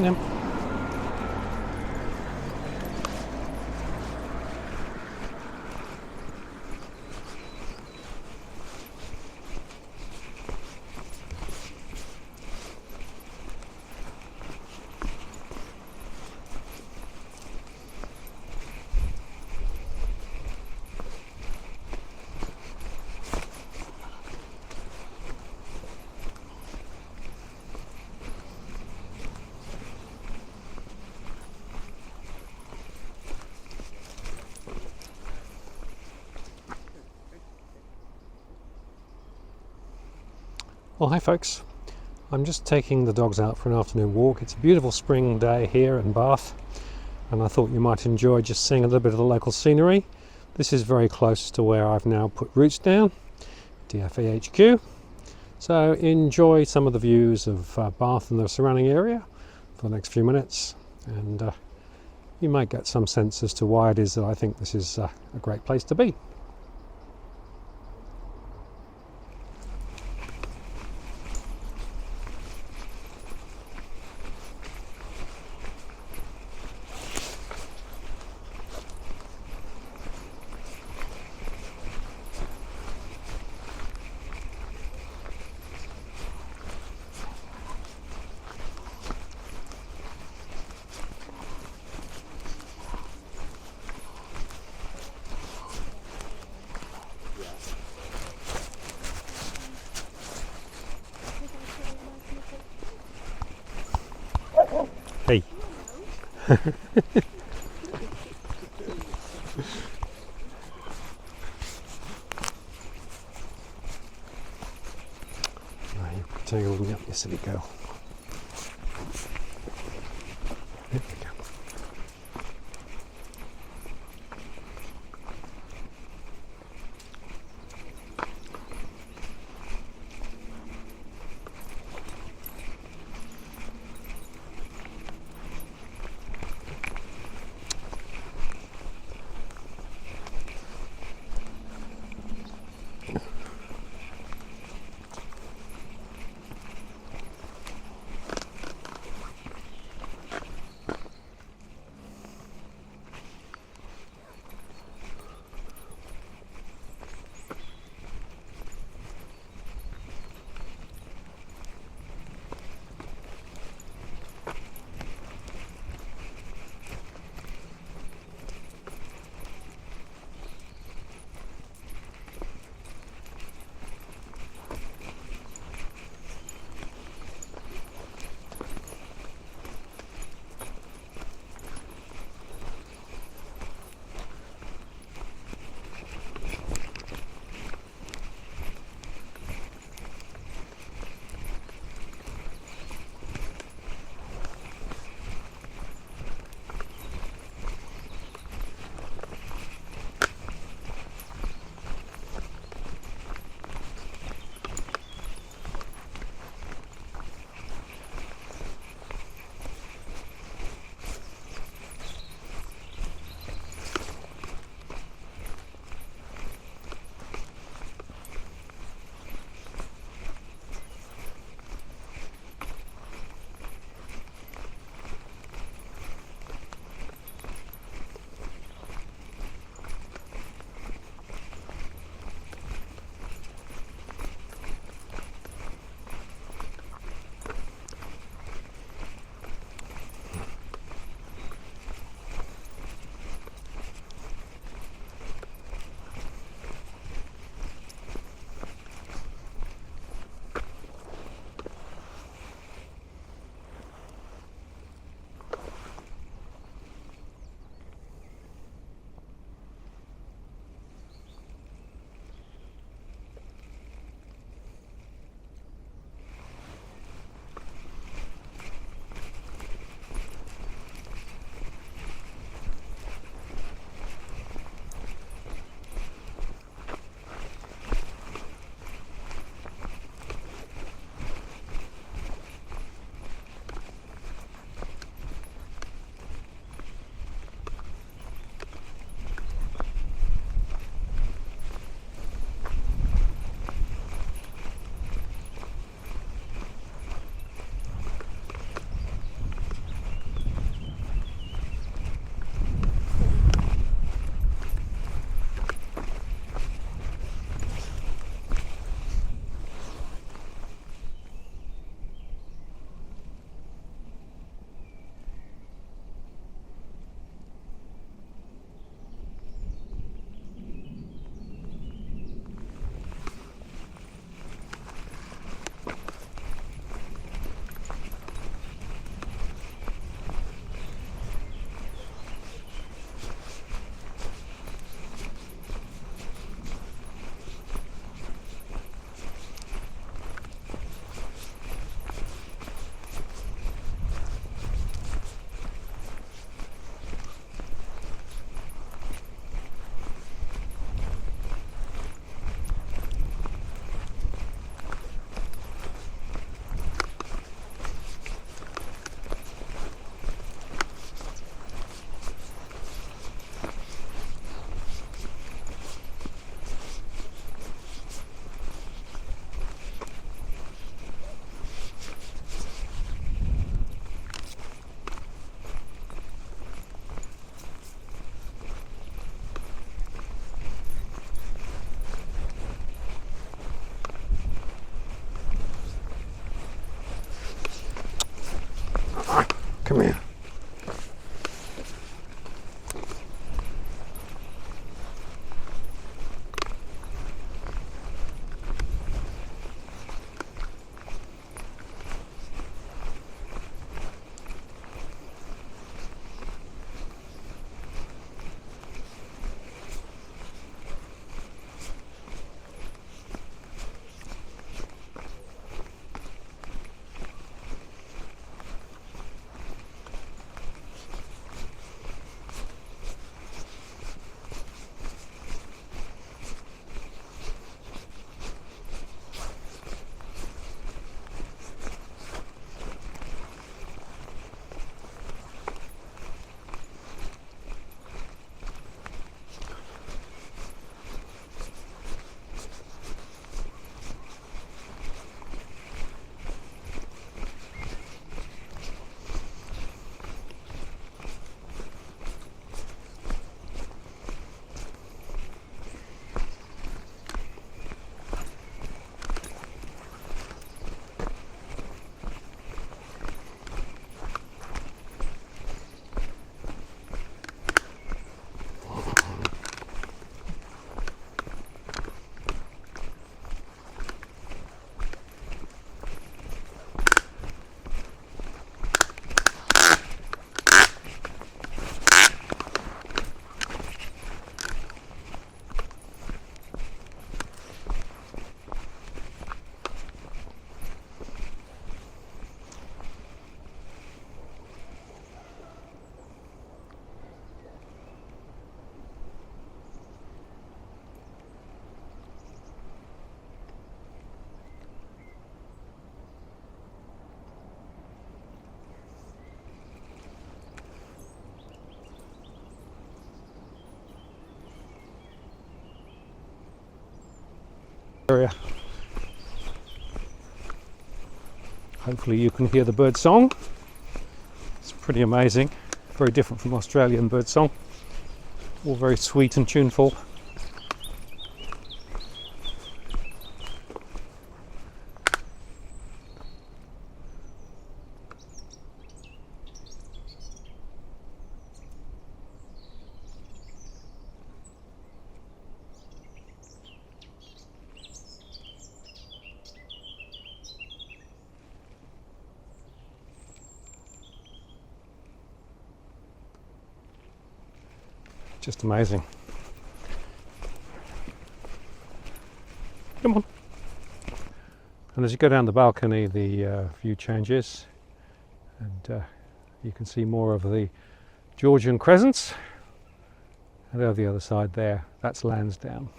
Seen him. Well, hi folks. I'm just taking the dogs out for an afternoon walk. It's a beautiful spring day here in Bath, and I thought you might enjoy just seeing a little bit of the local scenery. This is very close to where I've now put roots down, DFA HQ. So enjoy some of the views of Bath and the surrounding area for the next few minutes, and you might get some sense as to why it is that I think this is a great place to be. Hey. You're tangling me up, you silly girl. There we go. Come here. Area. Hopefully you can hear the bird song. It's pretty amazing, very different from Australian bird song, all very sweet and tuneful. Just amazing. Come on. And as you go down the balcony, the view changes, and you can see more of the Georgian crescents. And over the other side there, that's Lansdowne.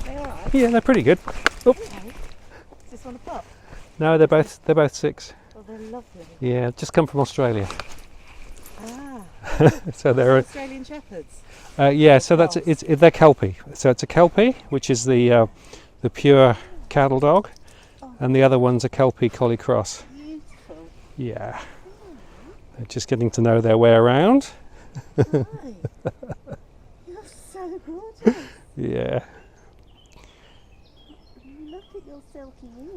They all right? Yeah, they're pretty good. Oh. Okay. Is this one a pup? No, they're both 6. Oh, they're lovely. Yeah, just come from Australia. Ah. So they're Australian Shepherds. yeah. So that's they're Kelpie. So it's a Kelpie, which is the pure cattle dog, and the other one's a Kelpie Collie Cross. Beautiful. Yeah, they're just getting to know their way around. Hi. You're so gorgeous. Yeah. Look at your silky ears.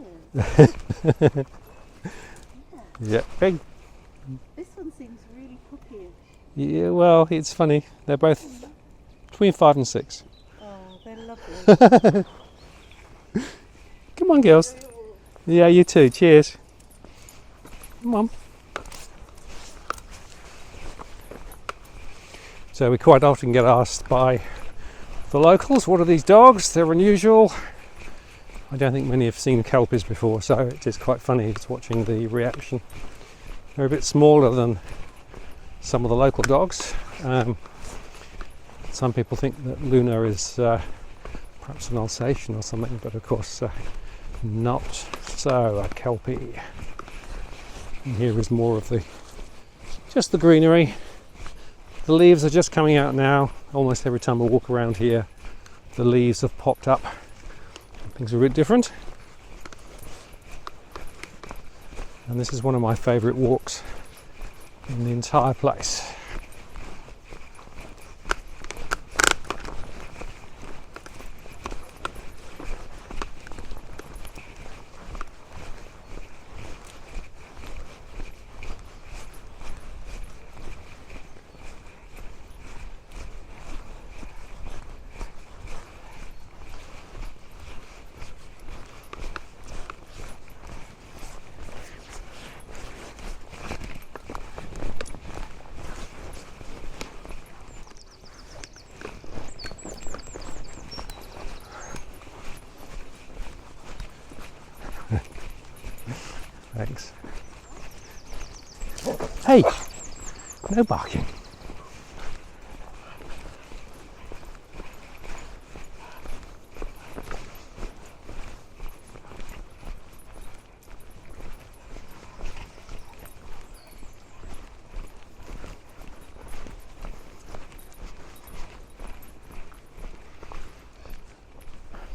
Yeah. Big. This one seems really puppyish. Yeah. Well, it's funny. They're both between 5 and 6. Oh, they're lovely. Come on, girls. Yeah, you too. Cheers. Come on. So we quite often get asked by the locals, what are these dogs? They're unusual. I don't think many have seen Kelpies before, so it is quite funny just watching the reaction. They're a bit smaller than some of the local dogs. Some people think that Luna is perhaps an Alsatian or something, but of course not so. A Kelpie. And here is more of just the greenery. The leaves are just coming out now. Almost every time I walk around here, the leaves have popped up. Things are a bit different. And this is one of my favourite walks in the entire place. Hey, no barking.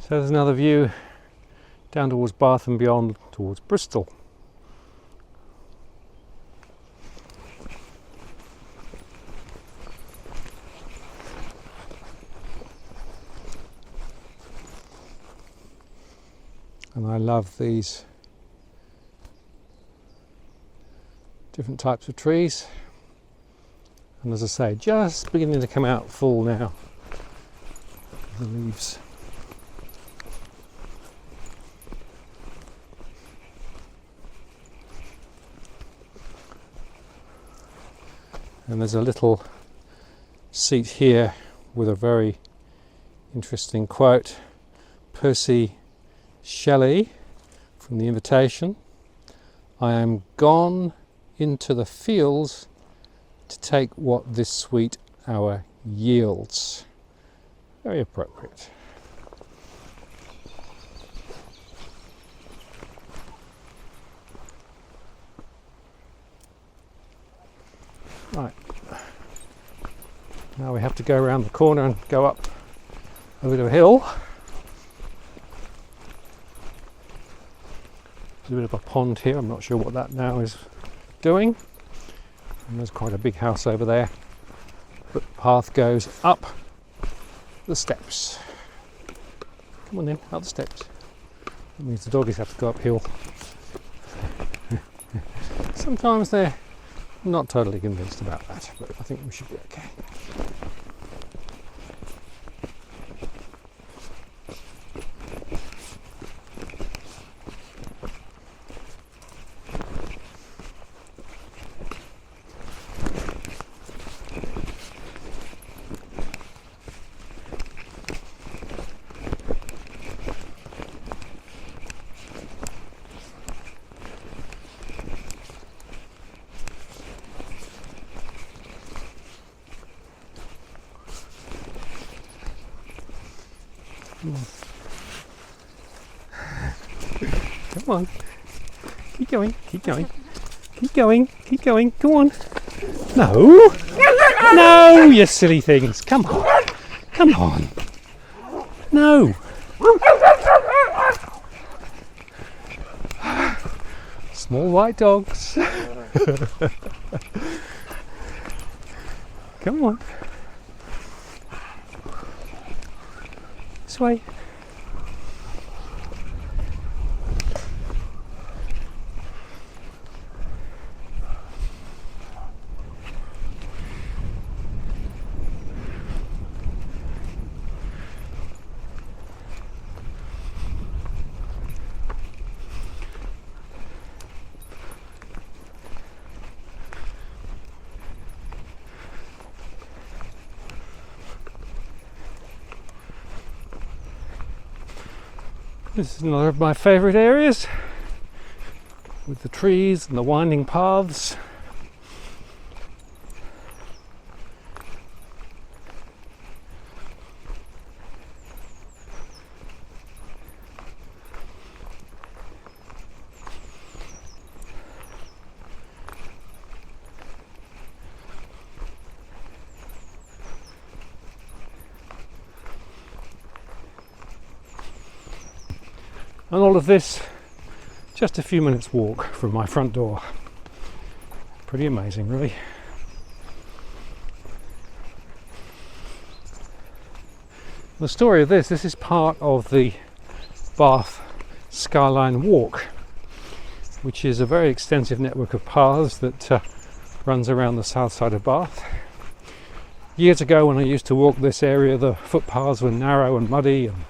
So there's another view down towards Bath and beyond towards Bristol. And I love these different types of trees. And as I say, just beginning to come out full now, the leaves. And there's a little seat here with a very interesting quote. Percy Shelly from The Invitation. I am gone into the fields to take what this sweet hour yields. Very appropriate. Right, now we have to go around the corner and go up a bit of a hill. There's a bit of a pond here, I'm not sure what that now is doing. And there's quite a big house over there. But the path goes up the steps. Come on then, up the steps. That means the doggies have to go uphill. Sometimes they're not totally convinced about that, but I think we should be okay. Come on. Keep going, keep going. Keep going, keep going. Go on. No. No, you silly things. Come on. Come on. No. Small white dogs. Come on. This way. This is another of my favourite areas, with the trees and the winding paths. And all of this, just a few minutes walk from my front door. Pretty amazing, really. The story of this is part of the Bath Skyline walk, which is a very extensive network of paths that runs around the south side of Bath. Years ago, when I used to walk this area, the footpaths were narrow and muddy and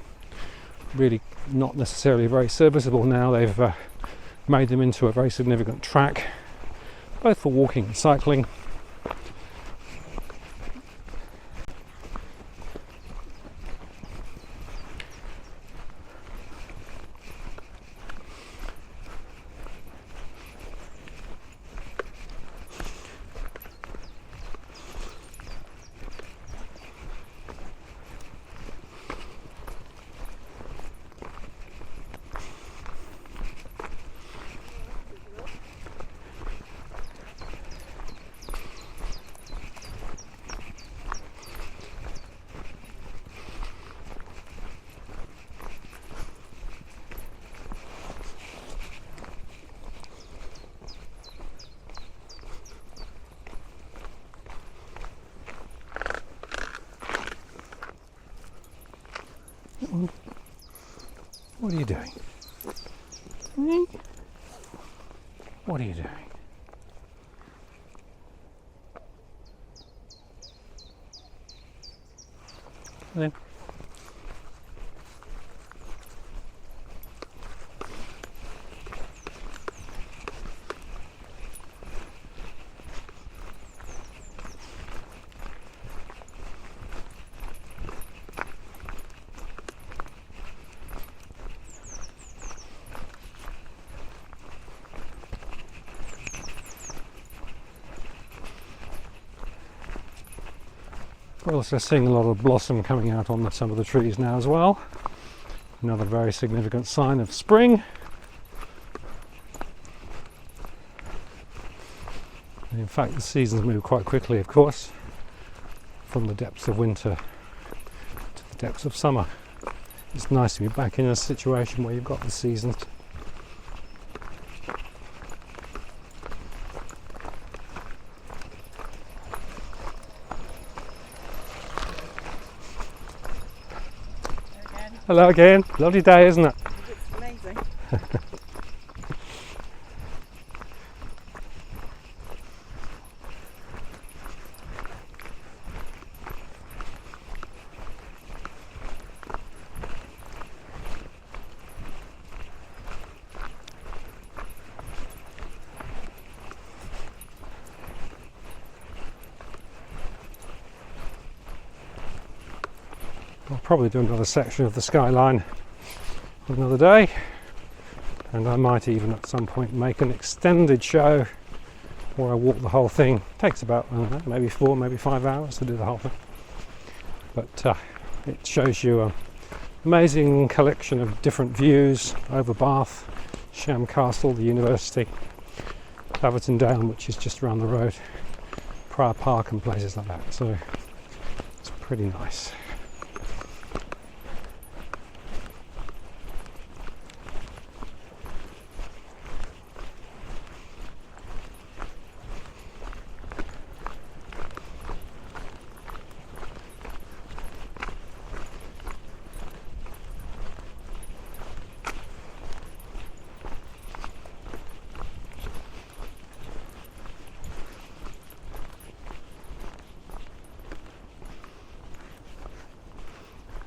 really not necessarily very serviceable. Now they've made them into a very significant track, both for walking and cycling. on. What are you doing? Hmm? What are you doing? Then. We're also seeing a lot of blossom coming out on some of the trees now as well. Another very significant sign of spring. And in fact, the seasons move quite quickly, of course, from the depths of winter to the depths of summer. It's nice to be back in a situation where you've got the seasons. Hello again. Lovely day, isn't it? It's amazing. I'll probably do another section of the skyline another day, and I might even at some point make an extended show where I walk the whole thing. It takes about, I don't know, maybe 4, maybe 5 hours to do the whole thing, but it shows you an amazing collection of different views over Bath, Sham Castle, the university, Claverton Down, which is just around the road, Prior Park and places like that, so it's pretty nice.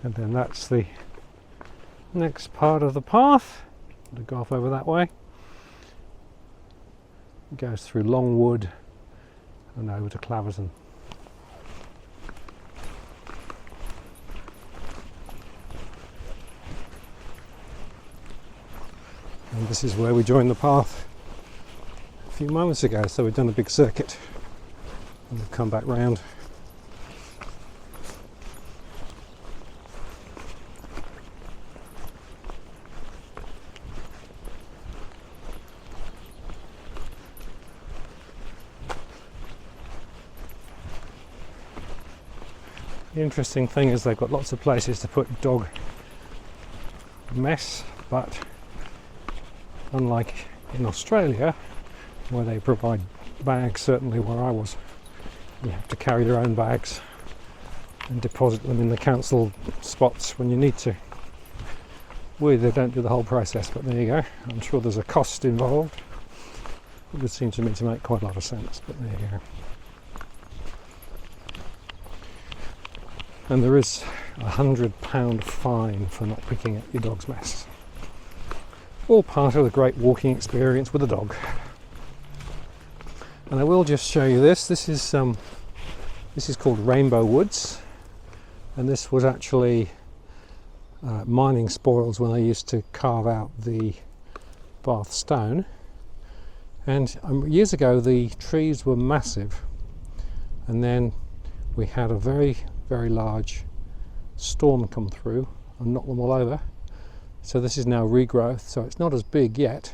And then that's the next part of the path. To go off over that way. It goes through Longwood and over to Claverton. And this is where we joined the path a few moments ago, so we've done a big circuit and we've come back round. The interesting thing is they've got lots of places to put dog mess, but unlike in Australia where they provide bags, certainly where I was, you have to carry your own bags and deposit them in the council spots when you need to. They don't do the whole process, but there you go. I'm sure there's a cost involved. It would seem to me to make quite a lot of sense, but there you go. And there is £100 fine for not picking up your dog's mess. All part of the great walking experience with a dog. And I will just show you this. This is called Rainbow Woods, and this was actually mining spoils when they used to carve out the Bath stone. And years ago the trees were massive, and then we had a very large storm come through and knock them all over. So this is now regrowth, so it's not as big yet,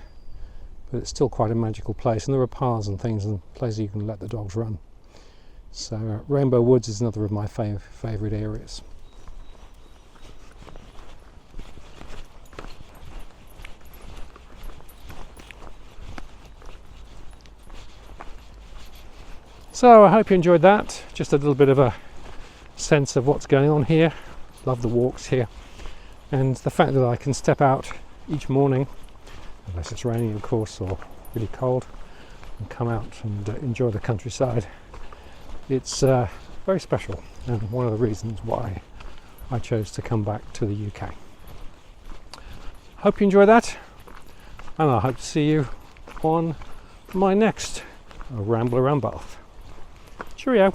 but it's still quite a magical place, and there are paths and things and places you can let the dogs run. So Rainbow Woods is another of my favourite areas. So I hope you enjoyed that. Just a little bit of a sense of what's going on here. Love the walks here. And the fact that I can step out each morning, unless it's raining of course or really cold, and come out and enjoy the countryside, it's very special, and one of the reasons why I chose to come back to the UK. Hope you enjoy that, and I hope to see you on my next ramble around Bath. Cheerio.